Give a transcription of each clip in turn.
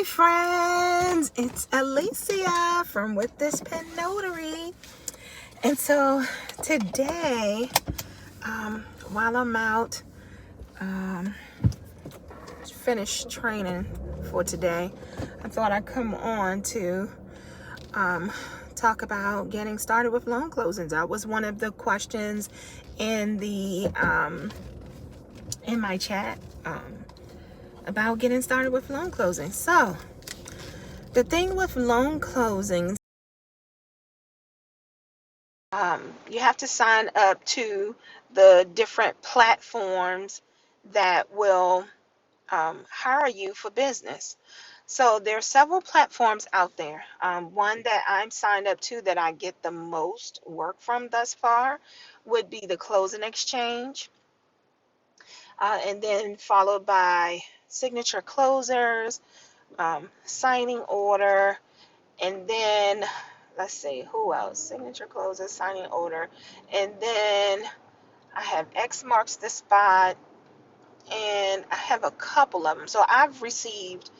Hey friends, it's Alicia from With This Pen Notary. And so today, while I'm out, finished training for today, I thought I'd come on to talk about getting started with loan closings. That was one of the questions in the in my chat about getting started with loan closings. So the thing with loan closings, you have to sign up to the different platforms that will hire you for business. So there are several platforms out there. One that I'm signed up to that I get the most work from thus far would be the Closing Exchange, and then followed by Signature Closers, Signing Order, and then let's see who else. Signature Closers, Signing Order, and then I have X marks the spot, and I have a couple of them. So I've received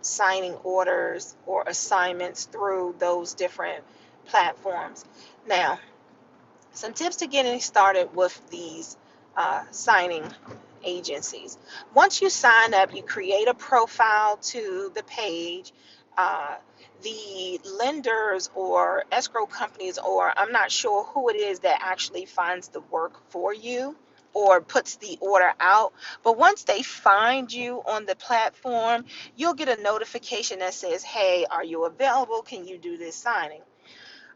signing orders or assignments through those different platforms. Now, some tips to getting started with these signing agencies. Once you sign up, you create a profile to the page. Uh, the lenders or escrow companies, or I'm not sure who it is that actually finds the work for you or puts the order out, but once they find you on the platform, you'll get a notification that says, hey, are you available? Can you do this signing?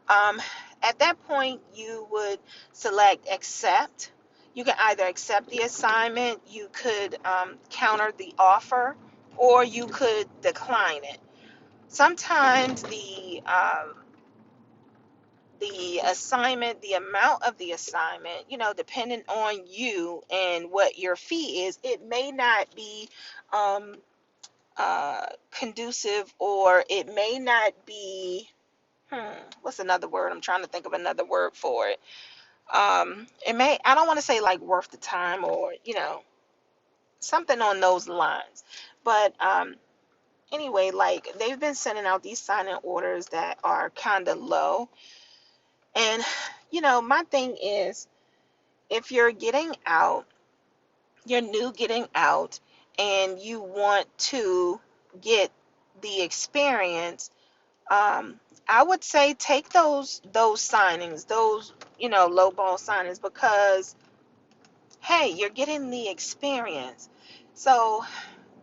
Um, at that point, you would select accept. You can either accept the assignment, you could counter the offer, or you could decline it. Sometimes the assignment, the amount of the assignment, depending on you and what your fee is, it may not be um, conducive, or it may not be, what's another word? I'm trying to think of another word for it. I don't want to say like worth the time, or, something on those lines. But anyway, like they've been sending out these sign-in orders that are kind of low. And, my thing is, if you're new getting out, and you want to get the experience, I would say take those signings, those, low ball signings, because hey, you're getting the experience. So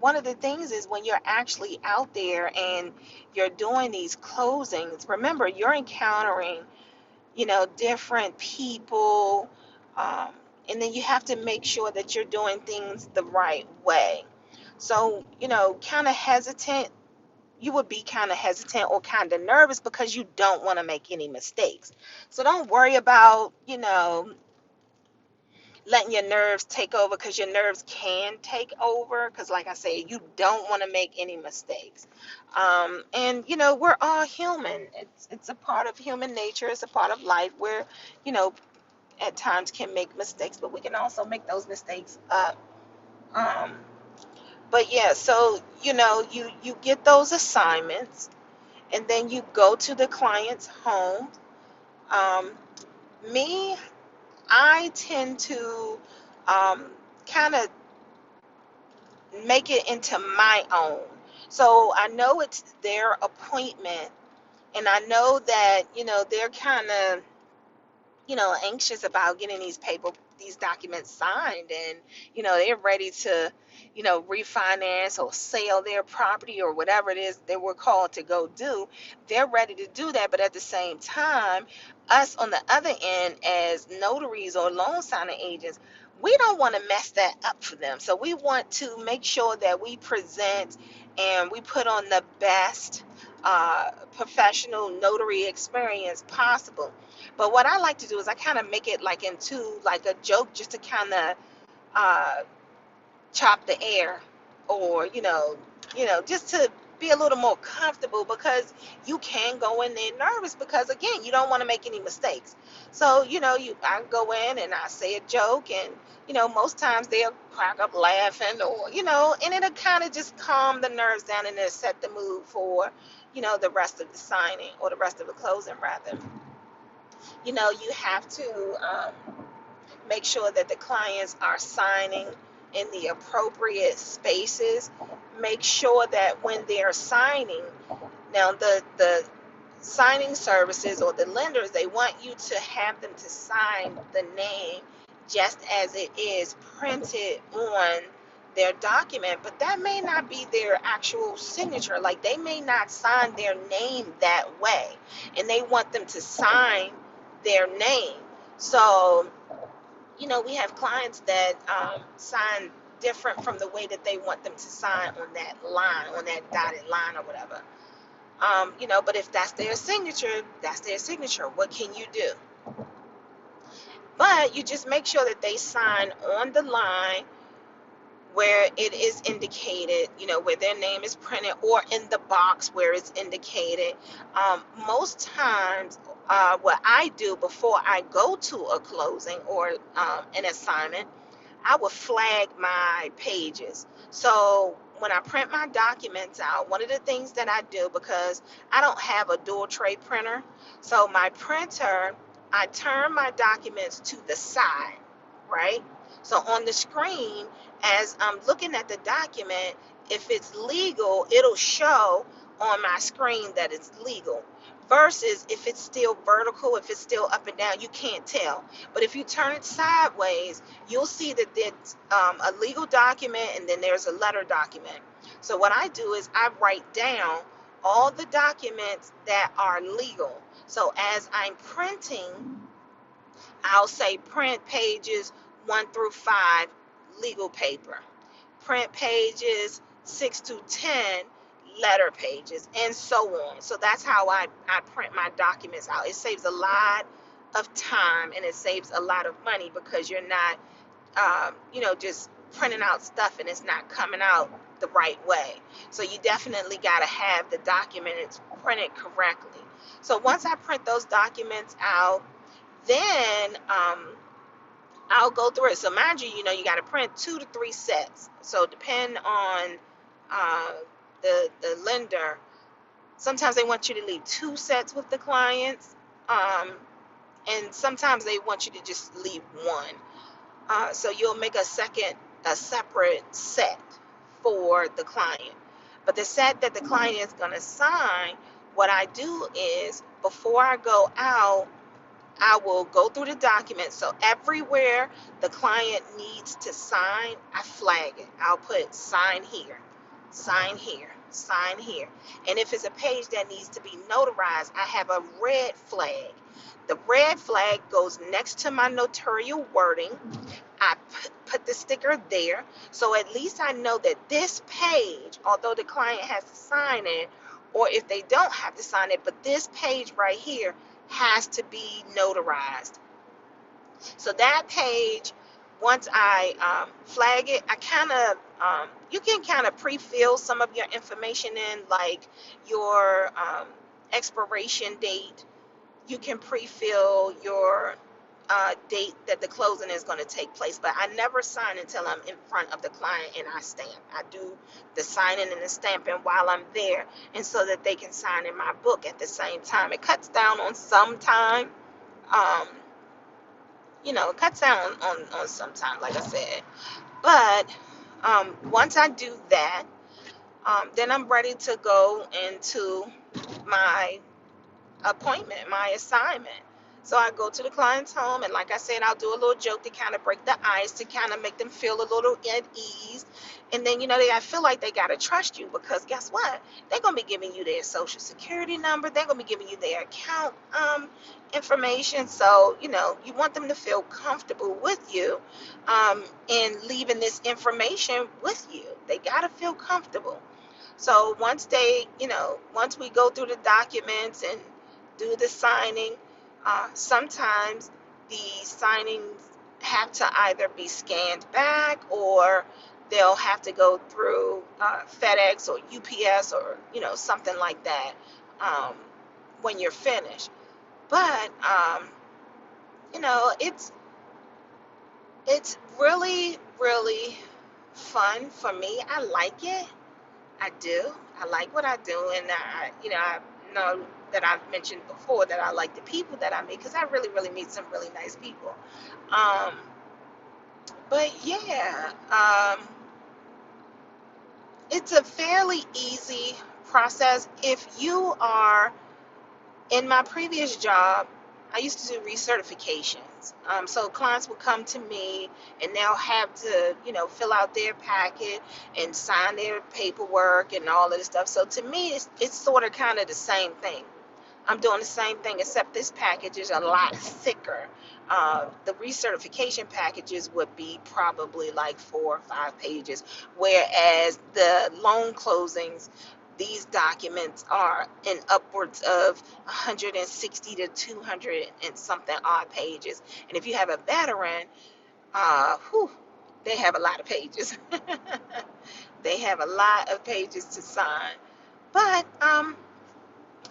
one of the things is, when you're actually out there and you're doing these closings, remember, you're encountering, different people, um, and then you have to make sure that you're doing things the right way. So, you would be kind of hesitant or kind of nervous because you don't want to make any mistakes. So don't worry about, letting your nerves take over, because your nerves can take over, because like I say, you don't want to make any mistakes. And we're all human. It's a part of human nature. It's a part of life where, you know at times can make mistakes, but we can also make those mistakes up. um, but yeah, so you get those assignments, and then you go to the client's home. um, Me, I tend to um, kind of make it into my own. So I know it's their appointment, and I know that, they're kind of, anxious about getting these documents signed, and, they're ready to, refinance or sell their property or whatever it is they were called to go do. They're ready to do that, but at the same time, us on the other end as notaries or loan signing agents, we don't want to mess that up for them. So we want to make sure that we present and we put on the best professional notary experience possible. But what I like to do is I kind of make it like into like a joke, just to kind of uh, chop the air, or just to be a little more comfortable, because you can go in there nervous, because again, you don't want to make any mistakes. So, I go in and I say a joke, and most times they'll crack up laughing, or and it'll kind of just calm the nerves down, and it'll set the mood for the rest of the signing, or the rest of the closing rather. You have to make sure that the clients are signing in the appropriate spaces. Make sure that when they're signing, now the signing services or the lenders, they want you to have them to sign the name just as it is printed on their document, but that may not be their actual signature. Like, they may not sign their name that way, and they want them to sign their name. So we have clients that sign different from the way that they want them to sign on that line, on that dotted line or whatever. But if that's their signature, that's their signature. What can you do? But you just make sure that they sign on the line where it is indicated, where their name is printed, or in the box where it's indicated. Most times, what I do before I go to a closing or an assignment, I would flag my pages. So when I print my documents out, one of the things that I do, because I don't have a dual tray printer, so my printer, I turn my documents to the side, right? So on the screen, as I'm looking at the document, if it's legal, it'll show on my screen that it's legal. Versus if it's still vertical, if it's still up and down, you can't tell. But if you turn it sideways, you'll see that it's a legal document, and then there's a letter document. So what I do is I write down all the documents that are legal. So as I'm printing, I'll say print pages 1 through 5, legal paper. Print pages 6 to 10, letter pages, and so on. So that's how I print my documents out. It saves a lot of time, and it saves a lot of money, because you're not, just printing out stuff and it's not coming out the right way. So you definitely got to have the documents printed correctly. So once I print those documents out, then I'll go through it. So mind you, you got to print 2 to 3 sets. So depend on uh, the lender. Sometimes they want you to leave 2 sets with the clients, and sometimes they want you to just leave 1. So you'll make a separate set for the client. But the set that the client is going to sign, what I do is, before I go out, I will go through the document. So everywhere the client needs to sign, I flag it. I'll put sign here, sign here, sign here. And if it's a page that needs to be notarized, I have a red flag. The red flag goes next to my notarial wording. I put the sticker there. So at least I know that this page, although the client has to sign it, or if they don't have to sign it, but this page right here has to be notarized. So that page, once I flag it, I kind of, you can kind of pre-fill some of your information in, like your expiration date. You can pre-fill your date that the closing is going to take place, but I never sign until I'm in front of the client and I stamp. I do the signing and the stamping while I'm there, and so that they can sign in my book at the same time. It cuts down on some time. Um, it cuts down on some time, like I said. But once I do that, then I'm ready to go into my appointment, my assignment. So I go to the client's home, and like I said, I'll do a little joke to kind of break the ice, to kind of make them feel a little at ease. And then, I feel like they got to trust you, because guess what? They're going to be giving you their social security number. They're going to be giving you their account information. So, you want them to feel comfortable with you and leaving this information with you. They got to feel comfortable. So once once we go through the documents and do the signing, sometimes the signings have to either be scanned back, or they'll have to go through FedEx or UPS or something like that um, when you're finished. But it's really really fun for me. I like it. I do. I like what I do, and I know that I've mentioned before that I like the people that I meet because I really, really meet some really nice people. Um, but yeah, it's a fairly easy process if you are. In my previous job, I used to do recertifications. So clients will come to me and they'll have to, fill out their packet and sign their paperwork and all of this stuff. So to me, it's sort of kind of the same thing. I'm doing the same thing, except this package is a lot thicker. The recertification packages would be probably like 4 or 5 pages, whereas the loan closings, these documents are in upwards of 160 to 200 and something odd pages. And if you have a veteran, whew, they have a lot of pages. They have a lot of pages to sign. But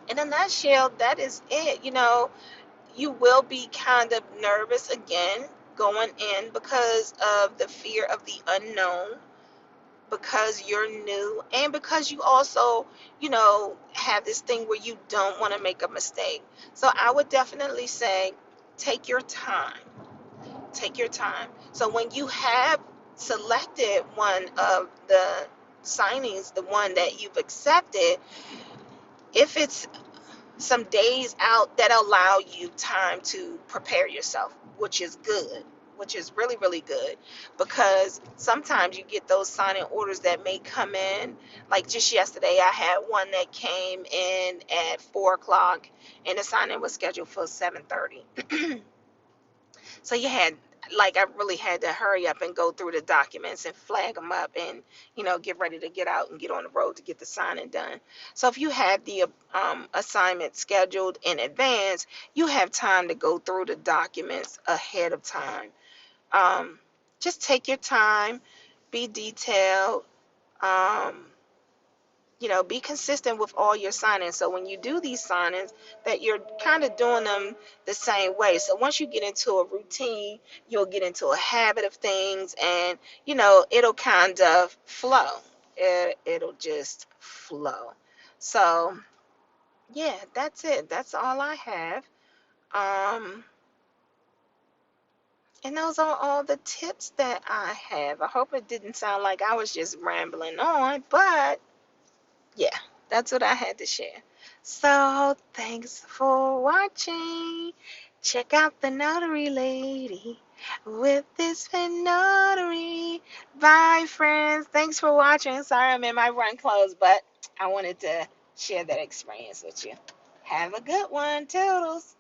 in a nutshell, that is it. You will be kind of nervous again going in because of the fear of the unknown, because you're new, and because you also, have this thing where you don't want to make a mistake. So I would definitely say take your time. Take your time. So when you have selected one of the signings, the one that you've accepted, if it's some days out that allow you time to prepare yourself, which is good, which is really, really good, because sometimes you get those signing orders that may come in. Like just yesterday, I had one that came in at 4 o'clock, and the signing was scheduled for 7:30. So I really had to hurry up and go through the documents and flag them up and, get ready to get out and get on the road to get the signing done. So if you have the assignment scheduled in advance, you have time to go through the documents ahead of time. Um, just take your time, be detailed. Um, be consistent with all your signings. So when you do these signings, that you're kind of doing them the same way. So once you get into a routine, you'll get into a habit of things, and it'll kind of flow. It'll just flow. So yeah, that's it. That's all I have. Um, and those are all the tips that I have. I hope it didn't sound like I was just rambling on, but yeah, that's what I had to share. So, thanks for watching. Check out the Notary Lady with this fin notary. Bye, friends. Thanks for watching. Sorry I'm in my run clothes, but I wanted to share that experience with you. Have a good one. Toodles.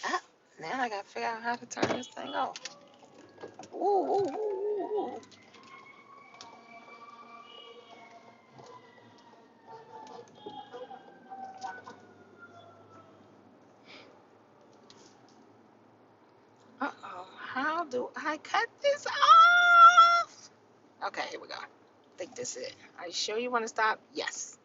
Ah, now I got to figure out how to turn this thing off. Ooh, ooh, ooh, ooh. Uh-oh. How do I cut this off? Okay, here we go. I think this is it. Are you sure you want to stop? Yes.